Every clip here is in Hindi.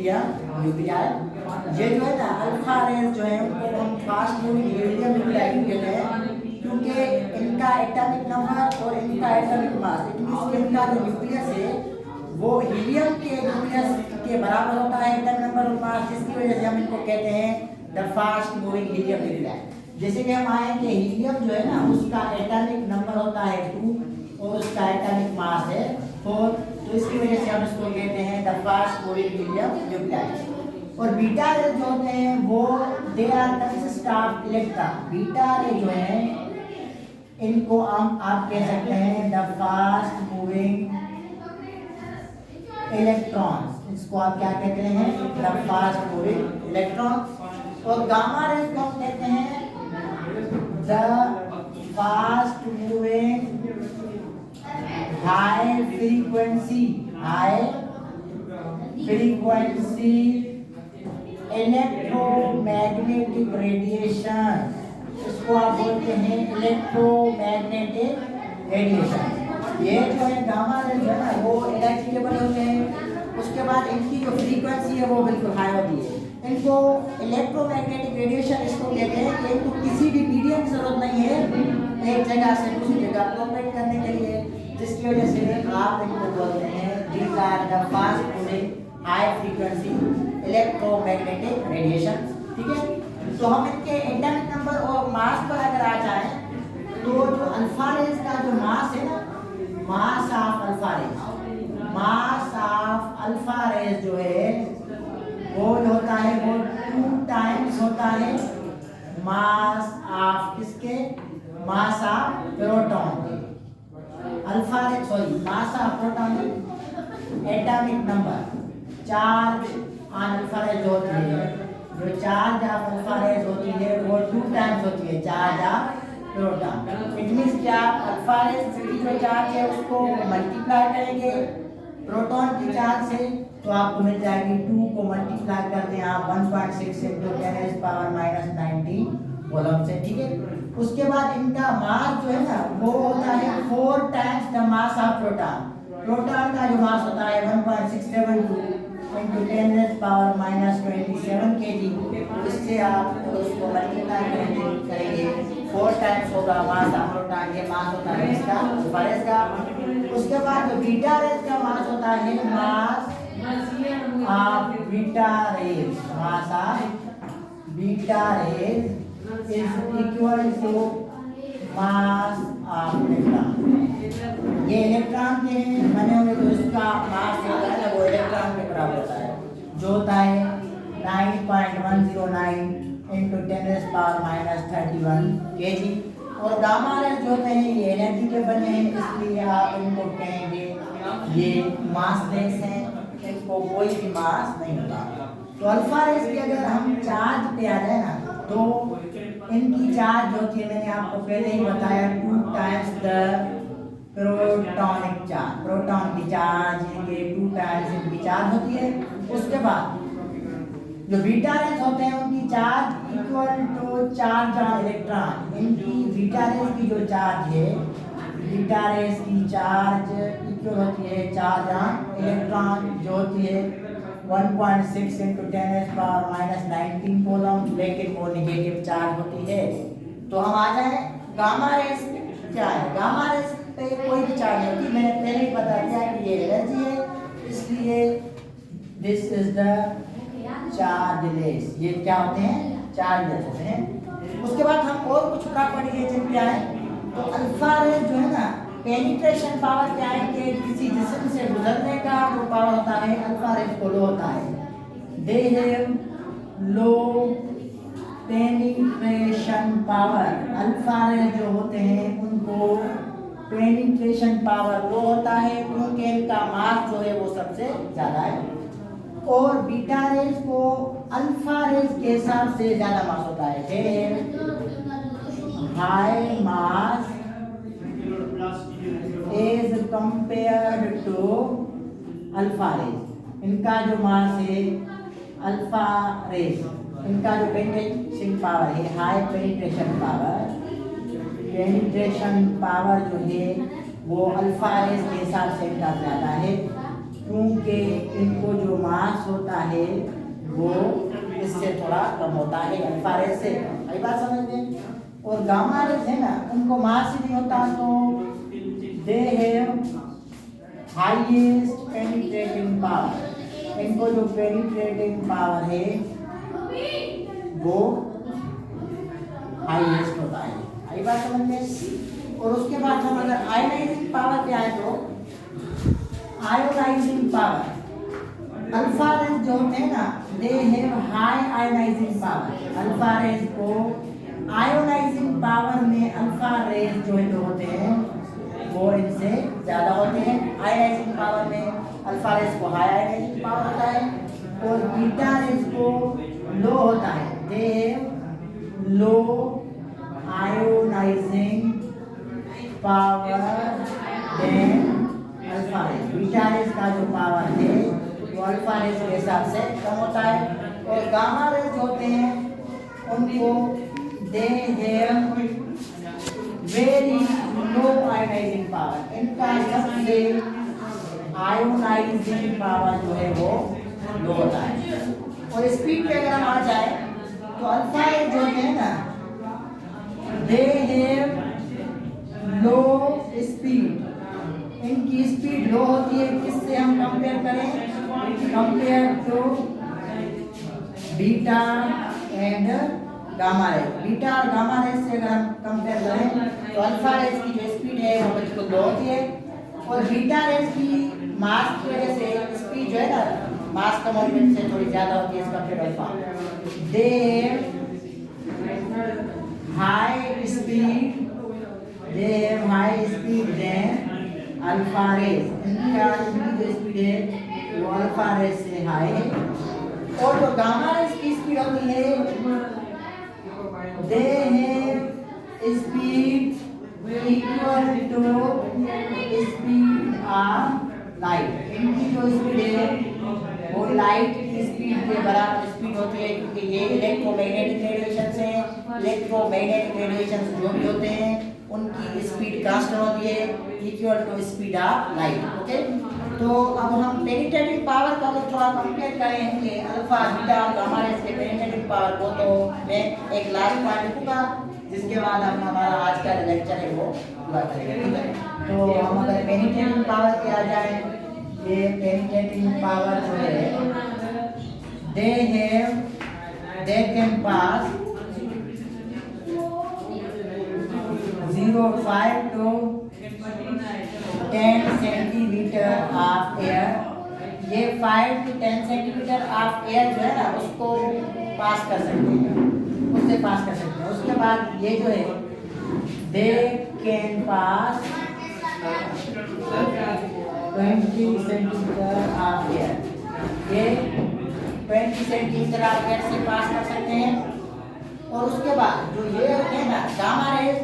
न्यूक्लियाई। ये जो है ना अल्फा रेज जो है उनको हम फास्ट मूविंग हीलियम न्यूक्लियाई कहते हैं, क्योंकि इनका एटॉमिक नंबर और इनका एटॉमिक मास, इनका जो न्यूक्लियस है वो हीलियम के न्यूक्लियस के बराबर होता है एटॉमिक नंबर और मास, जिसकी वजह से हम इनको कहते हैं the fast moving helium nuclei. जैसे कि हम आए कि हीलियम जो है ना उसका एटॉमिक नंबर होता है 2 और उसका एटॉमिक मास है 4, तो इसकी वजह से हम इसको कहते हैं the fast moving helium nuclei. और बीटा रे जो होते हैं वो they are consist of electron. Beta ray जो है इनको आप कह सकते हैं द फास्ट मूविंग इलेक्ट्रॉन्स, इसको आप क्या कहते हैं द फास्ट मूविंग इलेक्ट्रॉन। और गामा रेज को हम कहते हैं the fast moving high frequency electromagnetic radiation, इसको आप बोलते हैं इलेक्ट्रोमैग्नेटिक रेडिएशन। ये जो है गामा रेज है ना वो एनर्जी लेवल होते हैं, उसके बाद इनकी जो फ्रीक्वेंसी है वो बिल्कुल हाई होती है। इनको इलेक्ट्रोमैग्नेटिक रेडिएशन इसको कहते हैं कि इनको किसी भी मीडियम की जरूरत नहीं है एक जगह से दूसरी जगह प्रोपेगेट करने के लिए, जिसकी वजह से आप इनको बोलते हैं these are the fast moving high frequency electromagnetic radiation. ठीक है, तो हम इनके एटॉमिक नंबर और मास पर अगर आ जाएं तो जो अल्फा रेज का जो मास है ना, मास ऑफ अल्फा रेज जो है वो जो होता है वो 2 टाइम्स होता है मास ऑफ किसके, मास ऑफ प्रोटॉन के। Alpha rays mass of proton atomic number charge on alpha rays होती है, जो चार्ज ऑफ अल्फा रेज होती है वो 2 टाइम्स होती है charge of proton. It means कि आप अल्फा रेज की जो चार्ज है उसको मल्टीप्लाई करेंगे प्रोटॉन की चार्ज से तो आपको मिल जाएगी 2 को मल्टीप्लाई करते हैं आप 1.6 into 10⁻⁻⁹ कूलम से। ठीक है, उसके बाद इनका मास जो है ना वो होता है 4 times the mass of proton. Proton का जो मास होता है 1.672 into 10⁻⁻27 kg। इससे आप उसको मल्टीप्लाई करेंगे 4 टाइम्स होगा मास ऑफ प्रोटॉन, ये मास होता है इसका अल्फा रेज का। उसके बाद जो बीटा रेज का मास होता है mass of beta rays, mass of beta rays is equal to mass of electron. ये इलेक्ट्रॉन के बने हुए जो इसका मास होता है ना वो इलेक्ट्रॉन के बराबर होता है, जो होता है 9.109 into 10⁻⁻31 kg। और गामा रेज जो होते हैं ये एनर्जी के बने हैं, इसलिए आप इनको कहेंगे ये मासलेस हैं, इनको कोई भी मास नहीं होता। तो अल्फा रेज की अगर हम चार्ज पे आ जाए ना तो इनकी चार्ज जो होती है मैंने आपको पहले ही बताया 2 टाइम्स द प्रोटॉनिक चार्ज। प्रोटॉन की चार्ज इनके 2 टाइम्स इनकी चार्ज होती है। उसके बाद जो बीटा रेज होते हैं उनकी charge equal to charge on electron. इनकी बीटा रेज की जो चार्ज है, बीटा रेज की चार्ज इक्वल होती है चार्ज ऑन इलेक्ट्रॉन जो होती है 1.6 into 10⁻⁻19 कूलम, लेकिन वो नेगेटिव चार्ज होती है। तो हम आ जाए गामा रेज क्या है। गामा रेज पे कोई भी चार्ज नहीं होती, मैंने पहले ही बता दिया कि ये एनर्जी है, इसलिए दिस इज द चार्जलेस। ये क्या होते हैं, चार्जलेस होते हैं। उसके बाद हम और कुछ प्रॉपर्टी है क्या है, तो अल्फा रेज जो है ना पेनिट्रेशन पावर क्या है कि किसी जिस्म से गुजरने का जो पावर होता है अल्फा रेज को लो होता है। They have low penetration power. Alpha rays जो होते हैं उनको पेनिट्रेशन पावर लो होता है क्योंकि इनका मास जो है वो सबसे ज्यादा है। और बीटा रेज को अल्फा रेज के हिसाब से ज्यादा मास होता है। High mass is compared to alpha rays. इनका जो मास है अल्फा रेज, इनका जो पेनिट्रेशन पावर है हाई पेनिट्रेशन पावर जो है वो अल्फा रेज के हिसाब से इनका ज्यादा है। क्योंकि इनको जो मास होता है वो इससे थोड़ा कम होता है अल्फा रेज से। यही बात समझ में। और गामा रेज है ना, उनको मास ही नहीं होता, तो they have highest penetrating power. इनको जो पेनिट्रेटिंग पावर है वो हाईएस्ट होता है। यही बात समझ में। और उसके बाद हम अगर आयोनाइजिंग पावर पे आए तो आयोनाइजिंग पावर, अल्फा रेज जो होते हैं ना, they have high ionising power. Alpha rays को आयोनाइजिंग पावर में अल्फा रेज जो होते हैं वो इनसे ज़्यादा होते हैं। आयोनाइजिंग पावर में अल्फा रेज को हाई आयोनाइजिंग पावर होता है और बीटा रेज को लो होता है। They have low ionising power than alpha rays. Beta rays का जो पावर है वो अल्फा रेज के हिसाब से कम होता है। और गामा रेज होते हैं उनको they have very low ionising power. इनका सबसे आयोनाइजिंग पावर जो है वो लो होता है। और स्पीड पे अगर हम आ जाए तो अल्फा रेज जो है ना, दे हैव लो स्पीड। इनकी स्पीड लो होती है। किससे हम कंपेयर करें? Compare to beta and gamma rays. Beta और गामा रेज से अगर हम कंपेयर करें तो अल्फा रेज की जो स्पीड है वो बिल्कुल लो होती है। और बीटा रेज की मास की वजह से स्पीड जो है ना, मास कम होने से थोड़ी ज़्यादा होती है इसका compare alpha. They high speed, they have high speed than alpha rays. इनका जो स्पीड है वो अल्फा रेज से हाई है। और जो गामा रेज की स्पीड होती है, they have speed equal to speed of light. इनकी जो स्पीड है वो लाइट की स्पीड के बराबर स्पीड होती है, क्योंकि ये इलेक्ट्रोमैग्नेटिक रेडिएशन से, इलेक्ट्रोमैग्नेटिक रेडिएशन जो भी होते हैं उनकी स्पीड कांस्टेंट होती है equal to speed of light. Okay, तो अब हम पेनिट्रेटिंग पावर का अगर थोड़ा कंपेयर करें कि अल्फा बीटा और गामा रेज के पेनिट्रेटिंग पावर को, तो मैं एक लास्ट पॉइंट लिखूंगा जिसके बाद हम हमारा आज का लेक्चर है वो पूरा करेंगे। ठीक है, तो हम अगर पेनिट्रेटिंग पावर पे आ जाए, ये पेनिट्रेटिंग पावर जो है, they can pass 0.5 to 10 centimetre of air. ये 5 to 10 सेंटीमीटर ऑफ एयर जो है ना उसको पास कर सकते हैं, उससे पास कर सकते हैं। उसके बाद ये जो है they can pass 20 centimetre of air. ये 20 सेंटीमीटर ऑफ एयर से पास कर सकते हैं। और उसके बाद जो ये होते हैं ना gamma rays,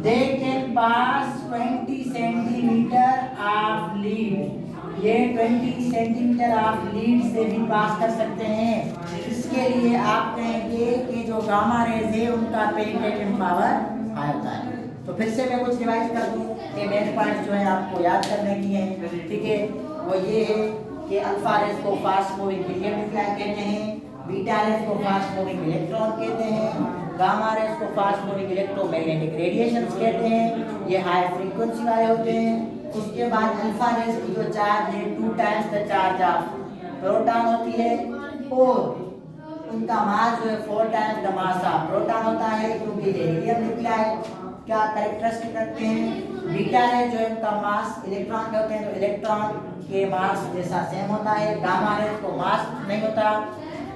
they can pass 20 centimetre of lead. ये 20 सेंटीमीटर ऑफ लीड से भी पास कर सकते हैं। इसके लिए आप कहेंगे कि जो गामा रेज है उनका पेनिट्रेटिंग पावर हाई होता है। तो फिर से मैं कुछ रिवाइज कर दूं कि मेन पॉइंट जो है आपको याद करने की है। ठीक है, वो ये है कि अल्फा रेज को फास्ट मूविंग मीडियम न्यूक्लियन कहते हैं, बीटा रेज को फास्ट मूविंग इलेक्ट्रॉन कहते हैं, गामा रेज को फास्ट मूविंग इलेक्ट्रोमैग्नेटिक रेडिएशंस कहते हैं। ये हाई फ्रीक्वेंसी वाले होते हैं। उसके बाद अल्फा रेज की जो चार्ज है 2 times the charge of proton होती है और उनका मास जो है 4 times the mass of proton होता है, क्योंकि ये हीलियम न्यूक्लियाई क्या कैरेक्टरिस्टिक रखते हैं। बीटा रेज जो है उनका मास इलेक्ट्रॉन के होते हैं, तो इलेक्ट्रॉन के मास जैसा सेम होता है। गामा रेज को मास नहीं होता।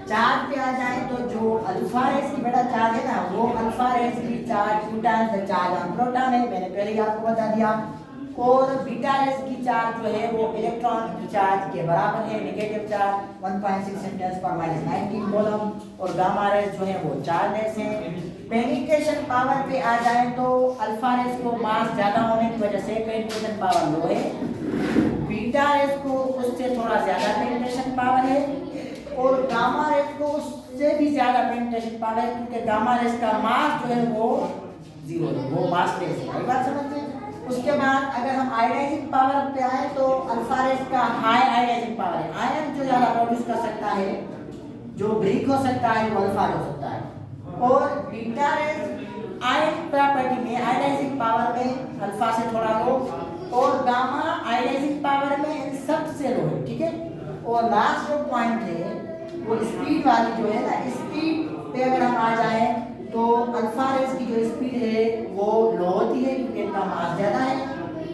चार्ज पे आ जाए तो जो अल्फा रेज की बड़ा चार्ज है ना, वो अल्फा रेज की charge 2 times the charge on proton है, मैंने पहले ही आपको बता दिया। और बीटा रेज की चार्ज जो है वो इलेक्ट्रॉन की चार्ज के बराबर है, नेगेटिव चार्ज 1.6 × 10⁻19 कूलम। और गामा रेज जो है वो चार्जलेस है। पेनिट्रेशन पावर पे आ जाए तो अल्फा रेज को मास ज्यादा होने की वजह से पेनिट्रेशन पावर लो है, बीटा रेज को उससे थोड़ा ज्यादा पेनिट्रेशन पावर है और गामा रेज को उससे भी ज्यादा पेनिट्रेशन पावर है, क्योंकि गामा रेज का मास जो है वो 0 है, वो मासलेस है। ये बात समझते हैं। उसके बाद अगर हम आयोडाइजिंग पावर पे आए तो अल्फा रेस का हाई आयोडाइजिंग पावर है। आयन जो ज़्यादा प्रोड्यूस कर सकता है, जो ब्रेक हो सकता है, वो अल्फा हो सकता है। और बीटा रेस आयन प्रॉपर्टी में आयोडाइजिंग पावर में अल्फा से थोड़ा लो, और गामा आयोडाइजिंग पावर में इन सबसे लो है, ठीक है। और लास्ट जो पॉइंट है वो स्पीड वाली जो है ना, स्पीड पे अगर हम आ जाए तो अल्फा रेस की जो स्पीड है वो लो होती है क्योंकि इनका मास ज़्यादा है,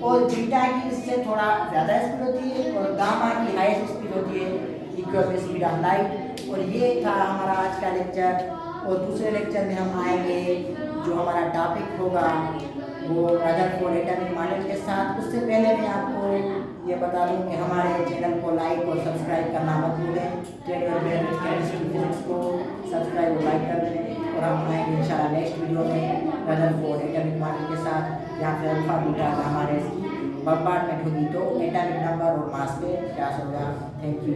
और बीटा की इससे थोड़ा ज़्यादा स्पीड होती है, और गामा की हाईएस्ट स्पीड होती है इक्वल स्पीड ऑफ लाइट। और ये था हमारा आज का लेक्चर, और दूसरे लेक्चर में हम आएंगे जो हमारा टॉपिक होगा वो रदरफोर्ड एटॉमिक मॉडल के साथ। उससे पहले मैं आपको ये बता दूं कि हमारे चैनल को लाइक और सब्सक्राइब करना मत भूलें। केमिस्ट्री फिजिक्स को सब्सक्राइब और लाइक कर दें, और हम आएंगे इंशाल्लाह नेक्स्ट वीडियो में रदरफोर्ड एटॉमिक मॉडल के साथ, या फिर अल्फा बीटा का हमारे बम्बार्डमेंट होगी तो एटॉमिक नंबर और मास पे क्या होगा। Thank you.